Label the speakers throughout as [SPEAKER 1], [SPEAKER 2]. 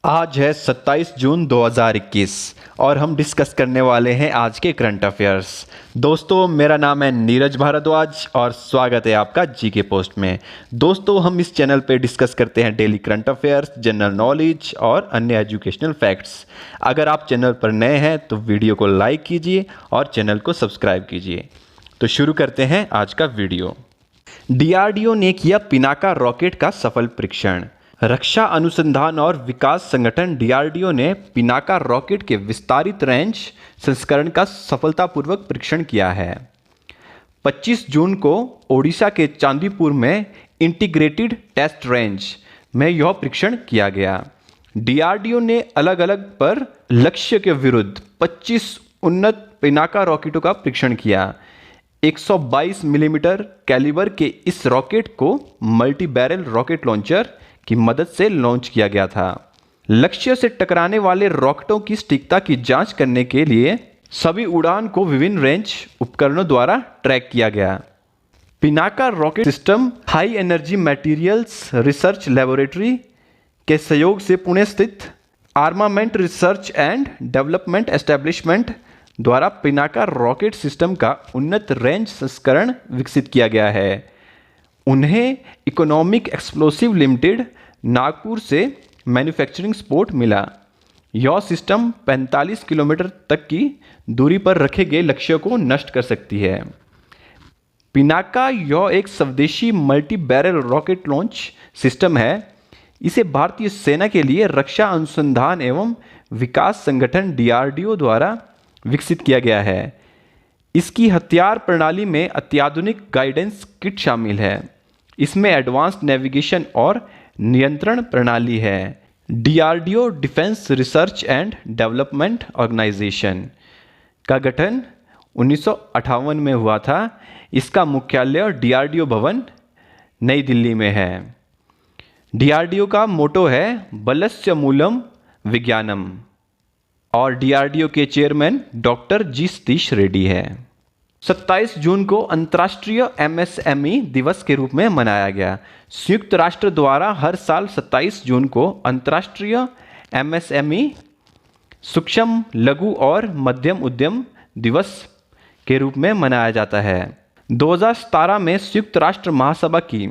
[SPEAKER 1] आज है 27 जून 2021 और हम डिस्कस करने वाले हैं आज के करंट अफेयर्स। दोस्तों, मेरा नाम है नीरज भारद्वाज और स्वागत है आपका जीके पोस्ट में। दोस्तों, हम इस चैनल पे डिस्कस करते हैं daily current affairs, general knowledge और अन्य एजुकेशनल फैक्ट्स। अगर आप चैनल पर नए हैं तो वीडियो को लाइक कीजिए और चैनल को सब्सक्राइब कीजिए। तो शुरू करते हैं आज का वीडियो। डीआरडीओ ने किया पिनाका रॉकेट का सफल परीक्षण। रक्षा अनुसंधान और विकास संगठन डीआरडीओ ने पिनाका रॉकेट के विस्तारित रेंज संस्करण का सफलतापूर्वक परीक्षण किया है। 25 जून को ओडिशा के चांदीपुर में इंटीग्रेटेड टेस्ट रेंज में यह परीक्षण किया गया। डीआरडीओ ने अलग अलग पर लक्ष्य के विरुद्ध 25 उन्नत पिनाका रॉकेटों का परीक्षण किया। 122 मिलीमीटर कैलिबर के इस रॉकेट को मल्टी बैरल रॉकेट लॉन्चर की मदद से लॉन्च किया गया था। लक्ष्य से टकराने वाले रॉकेटों की सटीकता की जांच करने के लिए सभी उड़ान को विभिन्न रेंज उपकरणों द्वारा ट्रैक किया गया। Pinaka rocket system high energy materials research laboratory के सहयोग से पुणे स्थित armament research and development establishment द्वारा पिनाका रॉकेट सिस्टम का उन्नत रेंज संस्करण विकसित किया गया है। उन्हें इकोनॉमिक एक्सप्लोसिव लिमिटेड नागपुर से मैन्युफैक्चरिंग सपोर्ट मिला। यह सिस्टम 45 किलोमीटर तक की दूरी पर रखे गए लक्ष्यों को नष्ट कर सकती है। पिनाका यह एक स्वदेशी multi barrel rocket launch system है। इसे भारतीय सेना के लिए रक्षा अनुसंधान एवं विकास संगठन डीआरडीओ द्वारा विकसित किया गया है। इसकी हथियार प्रणाली में अत्याधुनिक गाइडेंस किट शामिल है। इसमें एडवांस्ड नेविगेशन और नियंत्रण प्रणाली है। DRDO defence research and development organisation का गठन 1958 में हुआ था। इसका मुख्यालय डीआरडीओ भवन नई दिल्ली में है। डीआरडीओ का मोटो है बलस्य मूलम विज्ञानम और डीआरडीओ के चेयरमैन डॉक्टर जी सतीश रेड्डी है। 27 जून को अंतर्राष्ट्रीय एमएसएमई दिवस के रूप में मनाया गया। संयुक्त राष्ट्र द्वारा हर साल 27 जून को अंतर्राष्ट्रीय एमएसएमई सूक्ष्म, लघु और मध्यम उद्यम दिवस के रूप में मनाया जाता है। 2017 में संयुक्त राष्ट्र महासभा की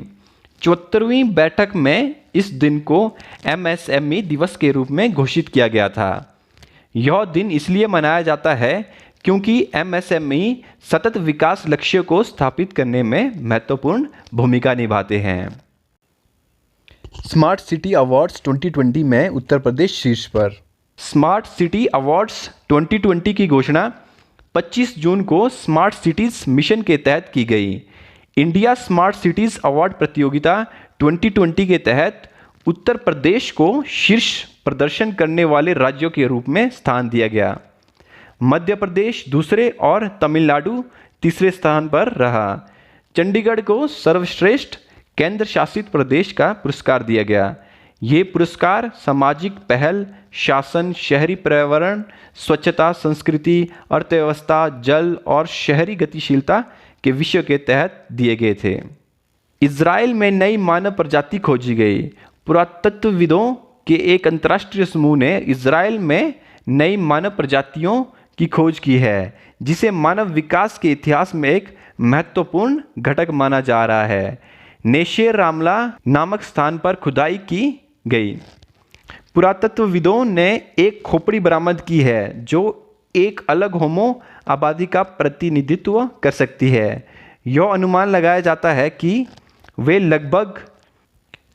[SPEAKER 1] 74वीं बैठक में इस दिन को एमएसएमई दिवस के रूप में घोषित किया गया था। यह दिन इसलिए मनाया जाता है क्योंकि एमएसएमई सतत विकास लक्ष्य को स्थापित करने में महत्वपूर्ण भूमिका निभाते हैं। स्मार्ट सिटी अवार्ड्स 2020 में उत्तर प्रदेश शीर्ष पर। स्मार्ट सिटी अवार्ड्स 2020 की घोषणा 25 जून को स्मार्ट सिटीज मिशन के तहत की गई। इंडिया स्मार्ट सिटीज अवार्ड प्रतियोगिता 2020 के तहत उत्तर प्रदेश को शीर्ष प्रदर्शन करने वाले राज्यों के रूप में स्थान दिया गया। मध्य प्रदेश दूसरे और तमिलनाडु तीसरे स्थान पर रहा। चंडीगढ़ को सर्वश्रेष्ठ केंद्र शासित प्रदेश का पुरस्कार दिया गया। ये पुरस्कार सामाजिक पहल, शासन, शहरी पर्यावरण, स्वच्छता, संस्कृति, अर्थव्यवस्था, जल और शहरी गतिशीलता के विषय के तहत दिए गए थे। इजराइल में नई मानव प्रजाति खोजी गई। पुरातत्वविदों के एक अंतर्राष्ट्रीय समूह ने इजराइल में नई मानव प्रजातियों की खोज की है, जिसे मानव विकास के इतिहास में एक महत्वपूर्ण घटक माना जा रहा है। नेशेर रामला नामक स्थान पर खुदाई की गई। पुरातत्वविदों ने एक खोपड़ी बरामद की है जो एक अलग होमो आबादी का प्रतिनिधित्व कर सकती है। यह अनुमान लगाया जाता है कि वे लगभग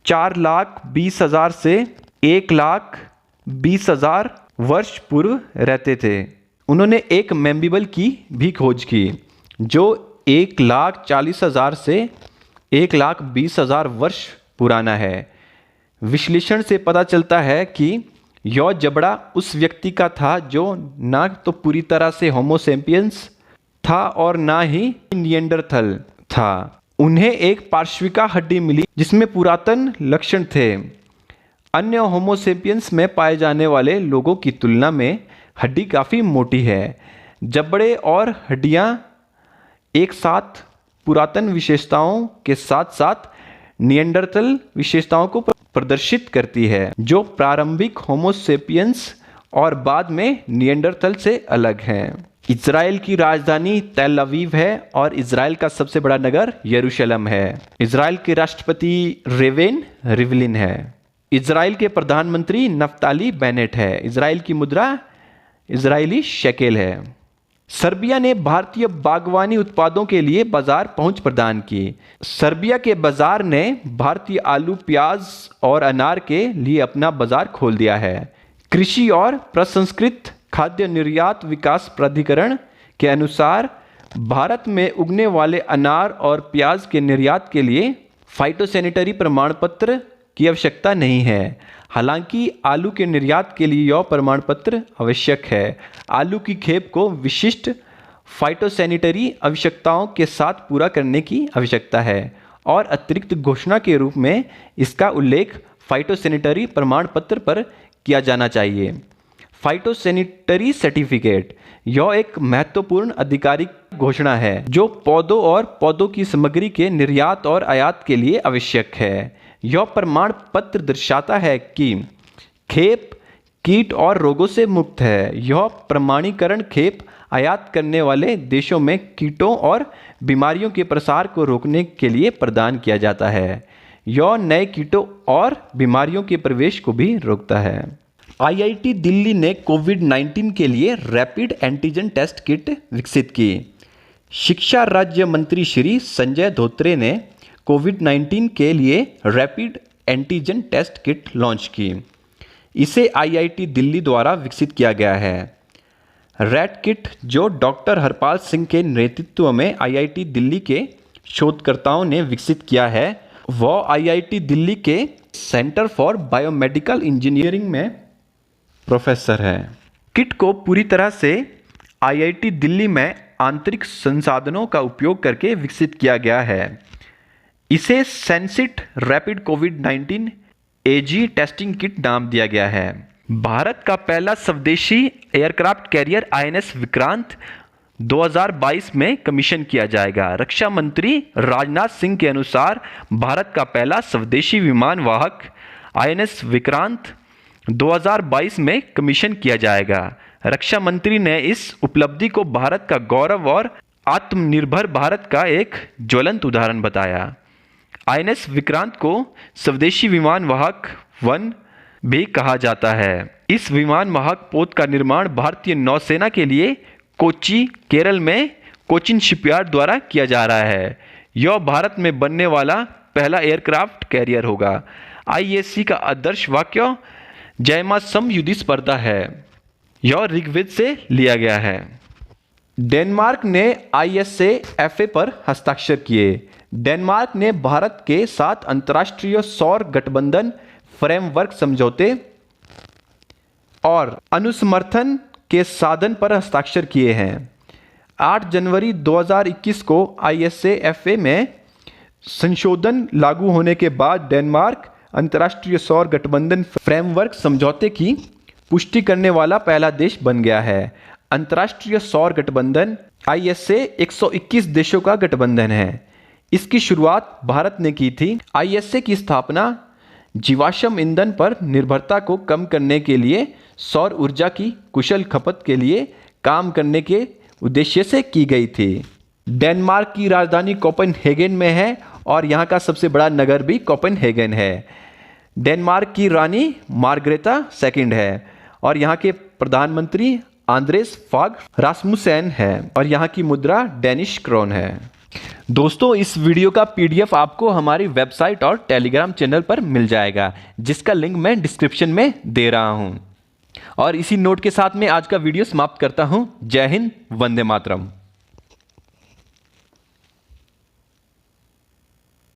[SPEAKER 1] 4,20,000 से 1,20,000 वर्ष पूर्व रहते थे। उन्होंने एक मैम्बीबल की भी खोज की जो 1,40,000 से 1,20,000 वर्ष पुराना है। विश्लेषण से पता चलता है कि यह जबड़ा उस व्यक्ति का था जो ना तो पूरी तरह से होमो सेपियंस था और ना ही निएंडरथल था। उन्हें एक पार्श्विका हड्डी मिली जिसमें पुरातन लक्षण थे। अन्य होमो सेपियंस में पाए जाने वाले लोगों की तुलना में हड्डी काफ़ी मोटी है। जबड़े और हड्डियां एक साथ पुरातन विशेषताओं के साथ साथ निएंडरथल विशेषताओं को प्रदर्शित करती है, जो प्रारंभिक होमोसेपियंस और बाद में निएंडरथल से अलग हैं। इज़राइल की राजधानी तेल अवीव है और इज़राइल का सबसे बड़ा नगर यरूशलेम है। इज़राइल के राष्ट्रपति रेवेन रिवलिन है। इज़राइल के प्रधानमंत्री नफ्ताली बेनेट है। इज़राइल की मुद्रा इज़राइली शेकेल है। सर्बिया ने भारतीय बागवानी उत्पादों के लिए बाजार पहुंच प्रदान की। सर्बिया के बाजार ने भारतीय आलू, प्याज और अनार के लिए अपना बाजार खोल दिया है। कृषि और प्रसंस्कृत खाद्य निर्यात विकास प्राधिकरण के अनुसार भारत में उगने वाले अनार और प्याज के निर्यात के लिए फाइटोसैनिटरी प्रमाण पत्र की आवश्यकता नहीं है। हालांकि आलू के निर्यात के लिए यह प्रमाण पत्र आवश्यक है। आलू की खेप को विशिष्ट फाइटोसैनिटरी आवश्यकताओं के साथ पूरा करने की आवश्यकता है और अतिरिक्त घोषणा के रूप में इसका उल्लेख फाइटोसैनिटरी प्रमाण पत्र पर किया जाना चाहिए। फाइटोसैनिटरी सर्टिफिकेट यह एक महत्वपूर्ण आधिकारिक घोषणा है जो पौधों और पौधों की सामग्री के निर्यात और आयात के लिए आवश्यक है। यह प्रमाण पत्र दर्शाता है कि खेप कीट और रोगों से मुक्त है। यह प्रमाणीकरण खेप आयात करने वाले देशों में कीटों और बीमारियों के प्रसार को रोकने के लिए प्रदान किया जाता है। यह नए कीटों और बीमारियों के प्रवेश को भी रोकता है। आईआईटी दिल्ली ने कोविड-19 के लिए रैपिड एंटीजन टेस्ट किट विकसित की। शिक्षा राज्य मंत्री श्री संजय धोत्रे ने कोविड-19 के लिए rapid antigen test kit launch की। इसे आईआईटी दिल्ली द्वारा विकसित किया गया है। रैट किट जो डॉक्टर हरपाल सिंह के नेतृत्व में आईआईटी दिल्ली के शोधकर्ताओं ने विकसित किया है, वह आईआईटी दिल्ली के सेंटर फॉर बायोमेडिकल इंजीनियरिंग में प्रोफेसर है। किट को पूरी तरह से आईआईटी दिल्ली में आंतरिक संसाधनों का उपयोग करके विकसित किया गया है। इसे सेंसिट रैपिड कोविड-19 एजी टेस्टिंग किट नाम दिया गया है। भारत का पहला स्वदेशी एयरक्राफ्ट कैरियर आईएनएस विक्रांत 2022 में कमीशन किया जाएगा। रक्षा मंत्री राजनाथ सिंह के अनुसार भारत का पहला स्वदेशी विमान वाहक आईएनएस विक्रांत 2022 में कमीशन किया जाएगा। रक्षा मंत्री ने इस उपलब्धि को भारत का गौरव और आत्मनिर्भर भारत का एक ज्वलंत उदाहरण बताया। आईएनएस विक्रांत को स्वदेशी विमान वाहक 1 भी कहा जाता है। इस विमान वाहक पोत का निर्माण भारतीय नौसेना के लिए कोच्चि, केरल में कोचिन शिपयार्ड द्वारा किया जा रहा है। यह भारत में बनने वाला पहला एयरक्राफ्ट कैरियर होगा। आईएससी का आदर्श वाक्य जय मां समयुद्धि स्पर्धा है। यह ऋग्वेद से लिया गया है। डेनमार्क ने ISA-FA पर हस्ताक्षर किए। डेनमार्क ने भारत के साथ अंतर्राष्ट्रीय सौर गठबंधन फ्रेमवर्क समझौते और अनुसमर्थन के साधन पर हस्ताक्षर किए हैं। 8 जनवरी 2021 को ISA-FA में संशोधन लागू होने के बाद डेनमार्क अंतर्राष्ट्रीय सौर गठबंधन फ्रेमवर्क समझौते की पुष्टि करने वाला पहला देश बन गया है। अंतर्राष्ट्रीय सौर गठबंधन ISA 121 देशों का गठबंधन है। इसकी शुरुआत भारत ने की थी। ISA की स्थापना जीवाश्म ईंधन पर निर्भरता को कम करने के लिए सौर ऊर्जा की कुशल खपत के लिए काम करने के उद्देश्य से की गई थी। डेनमार्क की राजधानी कोपेनहेगन में है और यहाँ का सबसे बड़ा नगर भी कोपेनहेगन है। डेनमार्क की रानी मार्ग्रेटा II है और यहाँ के प्रधानमंत्री आंद्रेस फाग रासमुसेन है और यहाँ की मुद्रा डेनिश क्रोन है। दोस्तों, इस वीडियो का PDF आपको हमारी वेबसाइट और टेलीग्राम चैनल पर मिल जाएगा, जिसका लिंक मैं डिस्क्रिप्शन में दे रहा हूँ। और इसी नोट के साथ मैं आज का वीडियो समाप्त करता हूँ। जय हिंद, वंदे मातरम।